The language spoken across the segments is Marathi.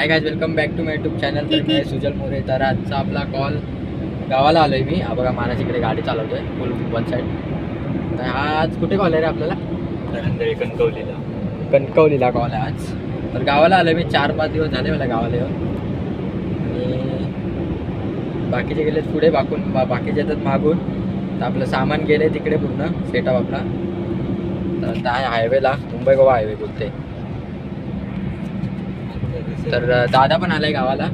High guys, welcome back to my YouTube channel. तर मी सुजल मोरे. तर आजचा आपला कॉल गावाला आलोय मी. बघा महाराष्ट्राकडे गाडी चालवतोय फुल वन साईड. तर आज कुठे कॉल आहे रे आपल्याला? कणकवलीला कॉल आहे आज. तर गावाला आलोय मी. 4-5 दिवस झाले मला गावाला येऊन. आणि बाकीचे गेलेत पुढे बाकीचे येतात मागून. तर आपलं सामान गेले तिकडे पूर्ण सेटअप आपला. तर आता आहे हायवेला, मुंबई गोवा हायवे बोलते. तर दादा पण आलाय गावाला.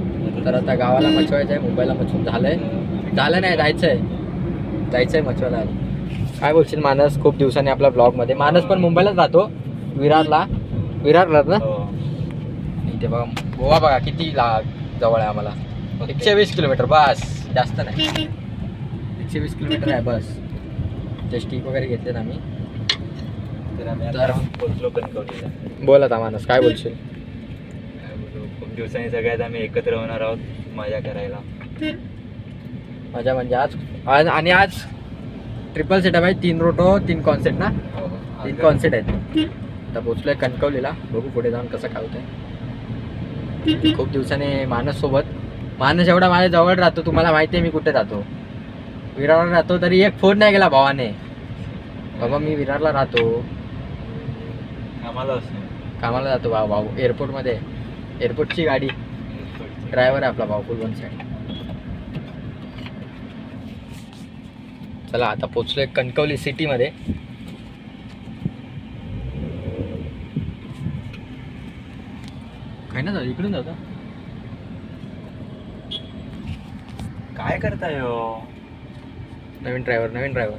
तर आता गावाला मचवायचं आहे. मुंबईला मचवून झालं नाही, जायचं आहे मचवायला. काय बोलशील मानस? खूप दिवसांनी आपल्या ब्लॉगमध्ये. मानस पण मुंबईलाच राहतो, विरारला ना. इथे बघा गोवा, बघा किती जवळ आहे आम्हाला. 120 किलोमीटर बस, जास्त नाही. 120 किलोमीटर आहे बस. ते स्टिक वगैरे घेतलेत आम्ही. तर पोचलो कणकवलीला. बोल आता मानस, काय बोलशील? खूप दिवसांनी सगळ्यात आम्ही एकत्र होणार आहोत मजा करायला. मजा म्हणजे आज ट्रिपल सेटअप आहे. 3 रोटो 3 कॉन्सेप्ट ना. 3 कॉन्सेप्ट आहेत. आता पोचलोय कणकवलीला. बघू पुढे जाऊन कसं काय होतंय. खूप दिवसाने मानस एवढा माझ्या जवळ राहतो. तुम्हाला माहिती आहे मी कुठे राहतो, विरारला राहतो. तरी एक फोन नाही गेला भावाने. बाबा मी विरारला राहतो, कामाला जातो भाऊ एअरपोर्टमध्ये. एअरपोर्टची गाडी ड्रायव्हर आहे आपला भाऊ, फुल वन साईड. चला आता पोचलोय कणकवली सिटीमध्ये. काय ना, इकडून जाऊ का? काय करताय हो? नवीन ड्रायव्हर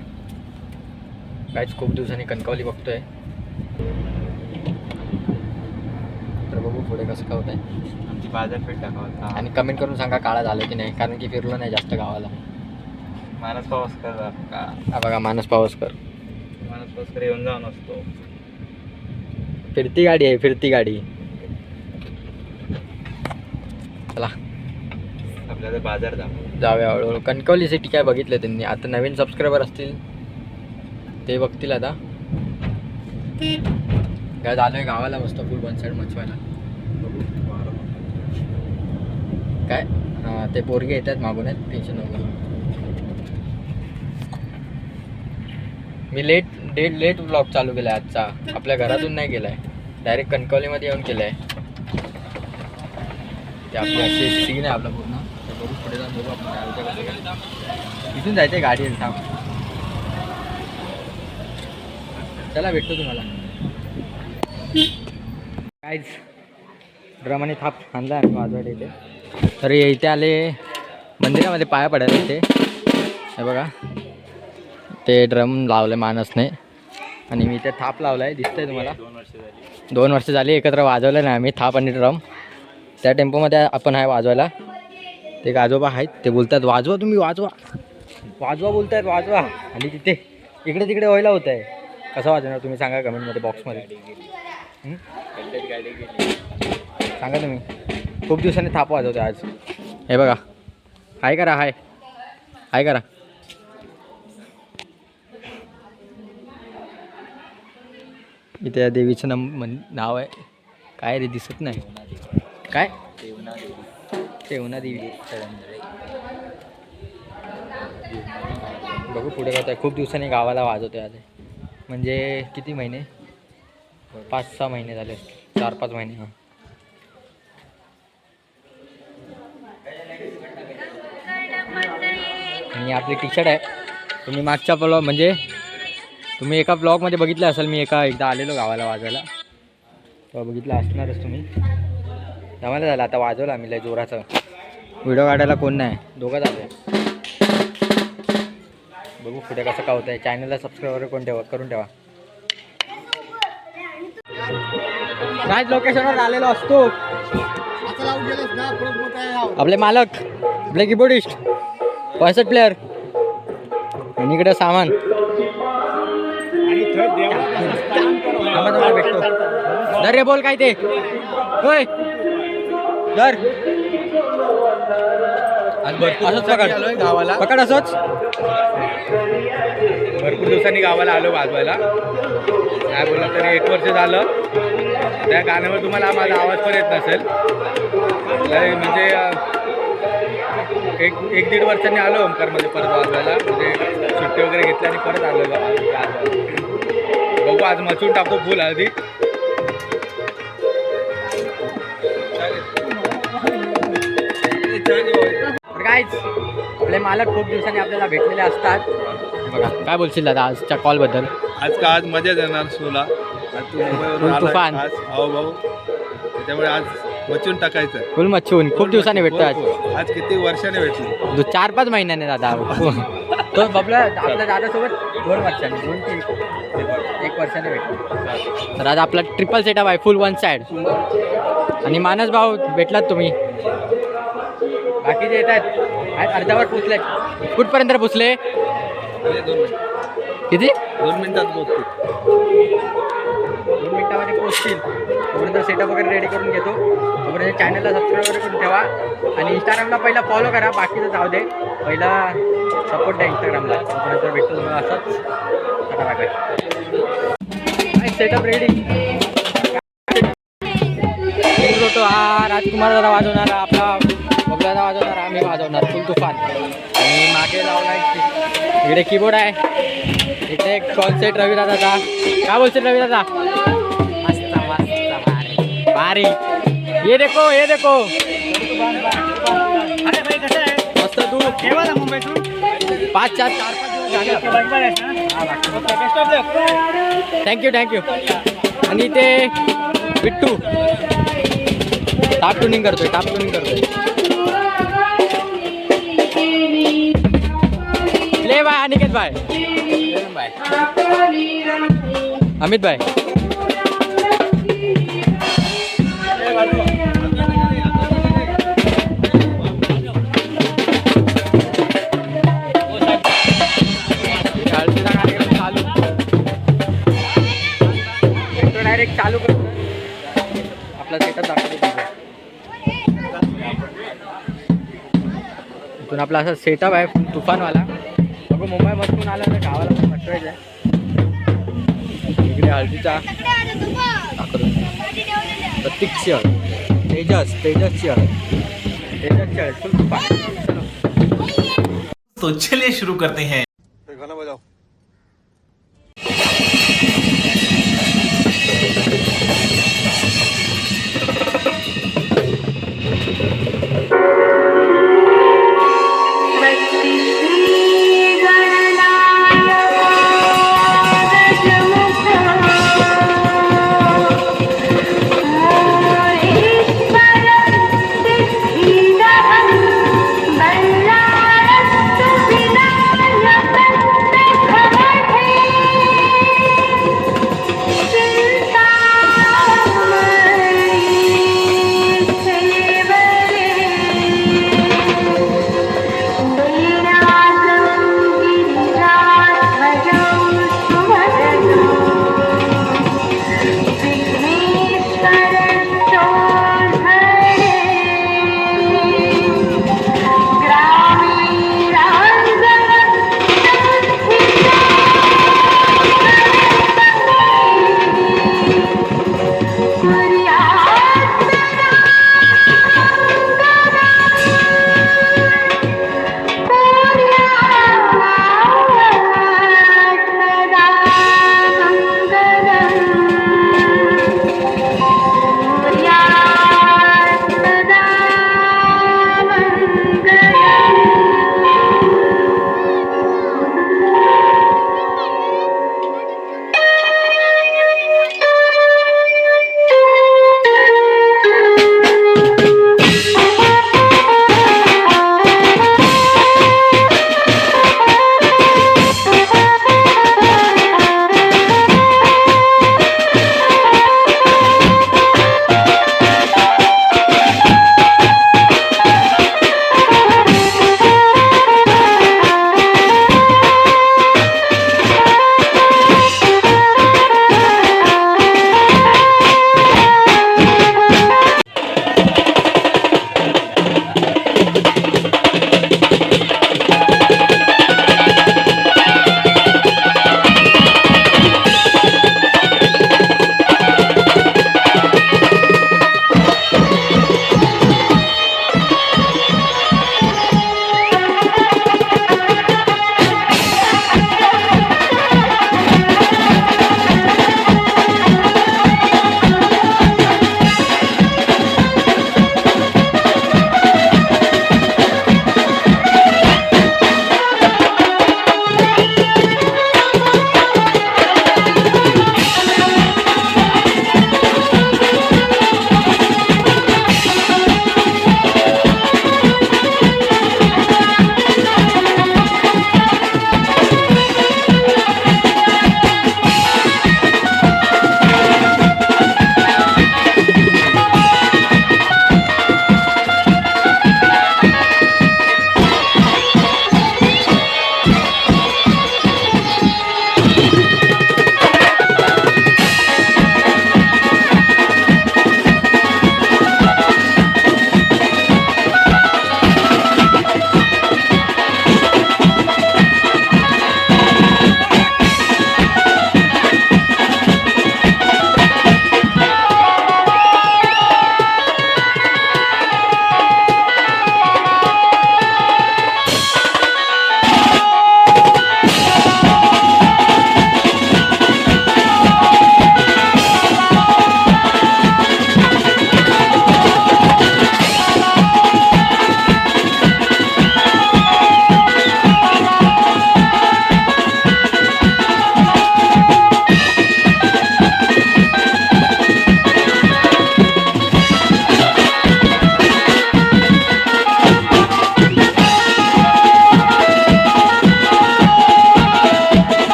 काहीच. खूप दिवसांनी कणकवली बघतोय. तर बघू पुढे कसं काय होतंय. आमची बाजारपेठ दाखवता. आणि कमेंट करून सांगा काळा झालं की नाही, कारण की फिरलो नाही जास्त गावाला. मानस पावसकर का? हा बघा मानस पावसकर येऊन जाऊन असतो. फिरती गाडी आहे. चला आपल्याला बाजार दाखव. जाऊया हळूहळू. कणकवली सिटी काय बघितलं त्यांनी. आता नवीन सबस्क्रायबर असतील ते बघतील. आता काय झालंय गावाला मस्त फुल वन साईड मचवायला. काय ते पोरगे येतात मागून आहेत, टेन्शन नको. मी लेट ब्लॉग चालू केलाय आजचा. आपल्या घरातून नाही केलाय, डायरेक्ट कणकवलीमध्ये येऊन केलाय. ते आपली अशी सीन आहे आपला पूर्ण. ते बघू पुढे जाऊन बघू आपण काय होतं कसं काय. इथून जायचंय गाडी थांब. चला भेटतो तुम्हाला. काहीच ड्रम आणि थाप आणला आम्ही वाजवायला इथे. तर इथे आले मंदिरामध्ये पाया पडायला. इथे हे बघा ते ड्रम लावलं मानसने. आणि मी इथे थाप लावला आहे, दिसतंय तुम्हाला. 2 वर्ष झाली एकत्र वाजवलं नाही आम्ही थाप आणि ड्रम. त्या टेम्पोमध्ये आपण आहे वाजवायला. ते आजोबा आहेत, ते बोलतात वाजवा तुम्ही, वाजवा बोलतायत वाजवा. आणि तिथे इकडे तिकडे व्हायला होत आहे. कसं वाजवणार तुम्ही सांगा कमेंटमध्ये, बॉक्समध्ये सांगा तुम्ही. खूप दिवसांनी थाप वाजवते आज. हे बघा, हाय करा. इथे या देवीचं नाव आहे काय रे, दिसत नाही काय. तेवना देवी. बघू पुढे काय होतं. खूप दिवसांनी गावाला वाजवते आज. म्हणजे किती महिने, 5-6 महिने झाले, 4-5 महिने. हां आणि आपली टी शर्ट आहे. तुम्ही मागच्या म्हणजे तुम्ही एका ब्लॉगमध्ये बघितलं असेल. मी एकदा आलेलो गावाला वाजवायला, तेव्हा बघितलं असणारच तुम्ही. जमायला झालं आता वाजवलं आम्ही लय जोराचं. व्हिडिओ काढायला कोण नाही, दोघंच आलो. बघू पुढे कसं काय होतं आहे. चॅनलला सबस्क्राईब करून ठेवा. काय लोकेशनवर आलेलो असतो आपले मालक, आपले कीबोर्डिस्ट, 65 प्लेअर. आणि इकडे सामान तुम्हाला भेटतो. दर रे बोल काय ते होय. दर आज भरपूर असंच दिवसांनी पकड. आलोय गावाला. पकड असंच. भरपूर दिवसांनी गावाला आलो वाजवायला. काय बोलला तरी 1 वर्ष झालं. त्या गाण्यावर तुम्हाला माझा आवाज पण येत नसेल. तर म्हणजे एक दीड वर्षांनी आलो ओमकारमध्ये परत वाजवायला. म्हणजे सुट्टी वगैरे घेतली आणि परत आलो वाजवायला. बघू आज मचून टाकू फुल हळदी. गाईज आपले मालक खूप दिवसांनी आपल्याला भेटलेले असतात. बघा काय बोलशील दादा आजच्या कॉलबद्दल. आज का आज मजा देणार शोला. आज तू मुंबईवरून फुल तुफान. आलाय आज भाऊ त्याच्यामुळे आज मचून टाकायचं. फुल मच्छून खूप दिवसांनी भेटतो आज. आज किती वर्षाने भेटलो. 4-5 महिन्याने दादा. तो बबला आपल्या दादासोबत 2 वर्षांनी 1 वर्षाने भेटतो. तर आज आपला ट्रिपल सेटअप आहे फुल 1 साईड. आणि मानस भाऊ भेटलात तुम्ही. बाकीचे येत आहेत अर्ध्यावर पोचले. कुठपर्यंत पोचले. 2 मिनिट. किती 2 मिनिटात पोहोचते. 2 मिनिटामध्ये पोचतील. तोपर्यंत सेटअप वगैरे रेडी करून घेतो. तोपर्यंत चॅनलला सबस्क्राईब वगैरे करून ठेवा. आणि इंस्टाग्रामला पहिला फॉलो करा. बाकीचं जाऊ दे. पहिला सपोर्ट द्या इंस्टाग्रामला. तोपर्यंत भेटतो तुम्हाला असंच. Setup ready. हा राजकुमार दादा वाजवणार. आपला बबला दादा वाजवणार. आम्ही वाजवणार फुल तुफान. आणि मागे लावला इकडे कीबोर्ड आहे. इकडे एक कॉन्सेट रवी दादाचा. काय बोलशील रवी दादा. मस्त मस्त भारी. ये देखो ये देखो. मस्त तू मुंबईतून 5-4 थँक्यू. आणि ते बिट्टू टाप ट्युनिंग करतोय. प्ले बाय अनिकेत भाई. अमित भाई. डायरेक्ट चालू करतो. आपला सेटअप दाखवतो. इथून आपला असा सेटअप आहे तुफानवाला. बघू मुंबईमधून आला तर गावाला पण पटवायचं आहे. इकडे हळदीचा प्रतीक्षी हळद. तेजसची हळद फुल तुफान. तो चलिए शुरू करते हैं. गाना बजाओ. Bella,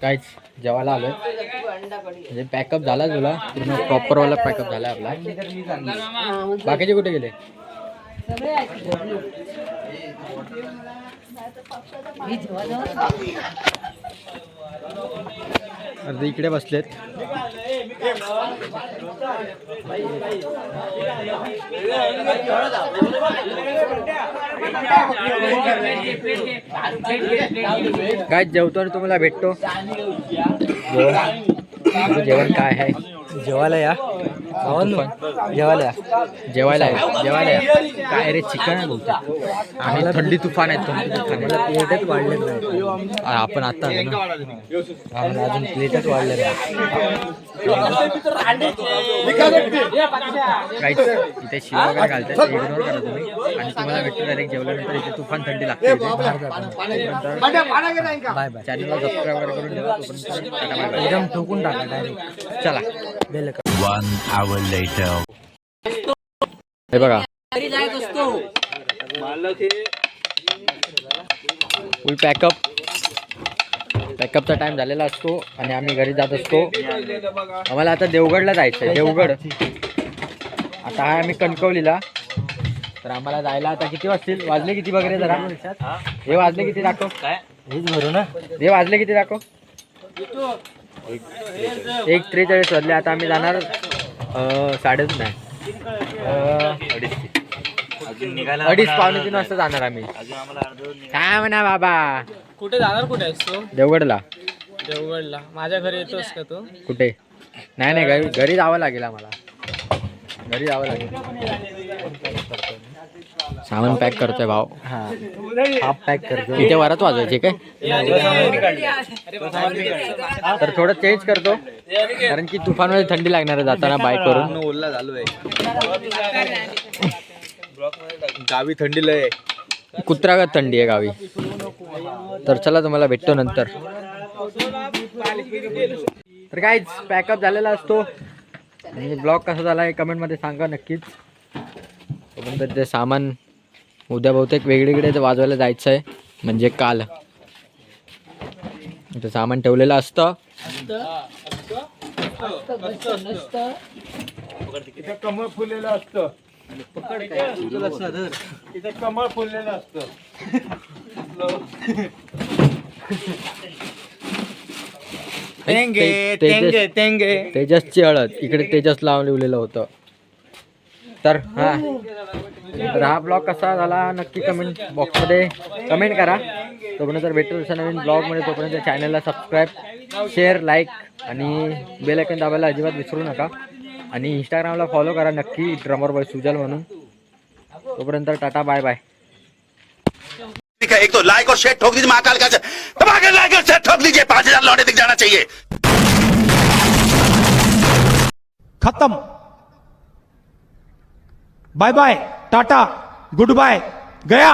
काहीच जेवायला आलोय म्हणजे पॅकअप झाला तुला पूर्ण प्रॉपरवाला पॅकअप झाला आपला. बाकीचे कुठे गेले? अर्धे इकडे बसलेत. काय जेवतो आणि तुम्हाला भेटतो. जेवण काय आहे? जेवायला या जेवायला या जेवायला आहे. जेवायला आहे. काय रे चिकन आहे बोलतो आणि थंडी तुफान आहे. प्लेटच वाढले नाही. आपण आता आलो ना. आम्हाला अजून प्लेटच वाढले नाही. काहीच इथे शिव वगैरे घालतात इग्नोर करा तुम्ही. आणि तुम्हाला भेटतो डायरेक्ट जेवल्यानंतर इथे तुफान थंडी लागते. Bye bye. चॅनलला सबस्क्राईब वगैरे करून ठेवा. तोपर्यंत टाटा बाय बाय. एकदम ठोकून टाका डायरेक्ट. चला बेल कर. 1 hour later. हे बघा फुल पॅकअपचा टाइम झालेला असतो आणि आम्ही घरी जात असतो. आम्हाला आता देवगडला जायचं आहे. देवगड आता आहे आम्ही कणकवलीला. तर आम्हाला जायला आता किती वाजतील? वाजले किती वगैरे जरा हे वाजले किती दाखव. हेच भरू ना. हे वाजले किती दाखव. 1:43 वाजले. आता आम्ही जाणार 2:30 नाही 2:30-2:45 वाजता जाणार आम्ही. काय म्हणा बाबा. कुठे जाणार? कुठे आहेस तू? देवगडला. देवगडला. माझ्या घरी येतोस का तू? कुठे? नाही घरी जावं लागेल आम्हाला. घरी जावं लागेल. सामान पॅक करतोय भाऊ. हाफ पॅक करतो. इथे वरात वाजवायचे काय? तर थोडं चेंज करतो कारण की तुफानमध्ये थंडी लागणार आहे जाताना बाईक करून. ओल्ला झालो आहे. गावी थंडी लय. कुत्रागत थंडी आहे गावी. तर चला तुम्हाला भेटतो नंतर. तर काहीच पॅकअप झालेला असतो आणि ब्लॉग कसा झाला आहे कमेंटमध्ये सांगा नक्कीच. तोपर्यंत ते सामान उद्या बहुतेक वेगळीकडे वाजवायला जायचं आहे म्हणजे काल. ते सामान ठेवलेलं असतं. इथं कमळ फुललेलं असतं. इथं कमळ फुललेलं असतं. तेजसची हळद इकडे तेजस लावलेलं होतं. तर हा ब्लॉग कसा झाला नक्की कमेंट बॉक्समध्ये कमेंट करा. तोपर्यंत भेटतो तसं नवीन ब्लॉगमध्ये. तोपर्यंत चॅनलला सबस्क्राईब शेअर लाईक आणि बेल आयकॉन दाबायला अजिबात विसरू नका. आणि इंस्टाग्रामला फॉलो करा नक्की ड्रमर बॉय सुजल म्हणून. तोपर्यंत टाटा बाय बाय. एक तो लाइक और शेयर ठोक दीजिए महाकाल का दबाकर लाइक और शेयर ठोक दीजिए 5000 लौटे दिख जाना चाहिए. खत्म. Bye bye tata goodbye गया.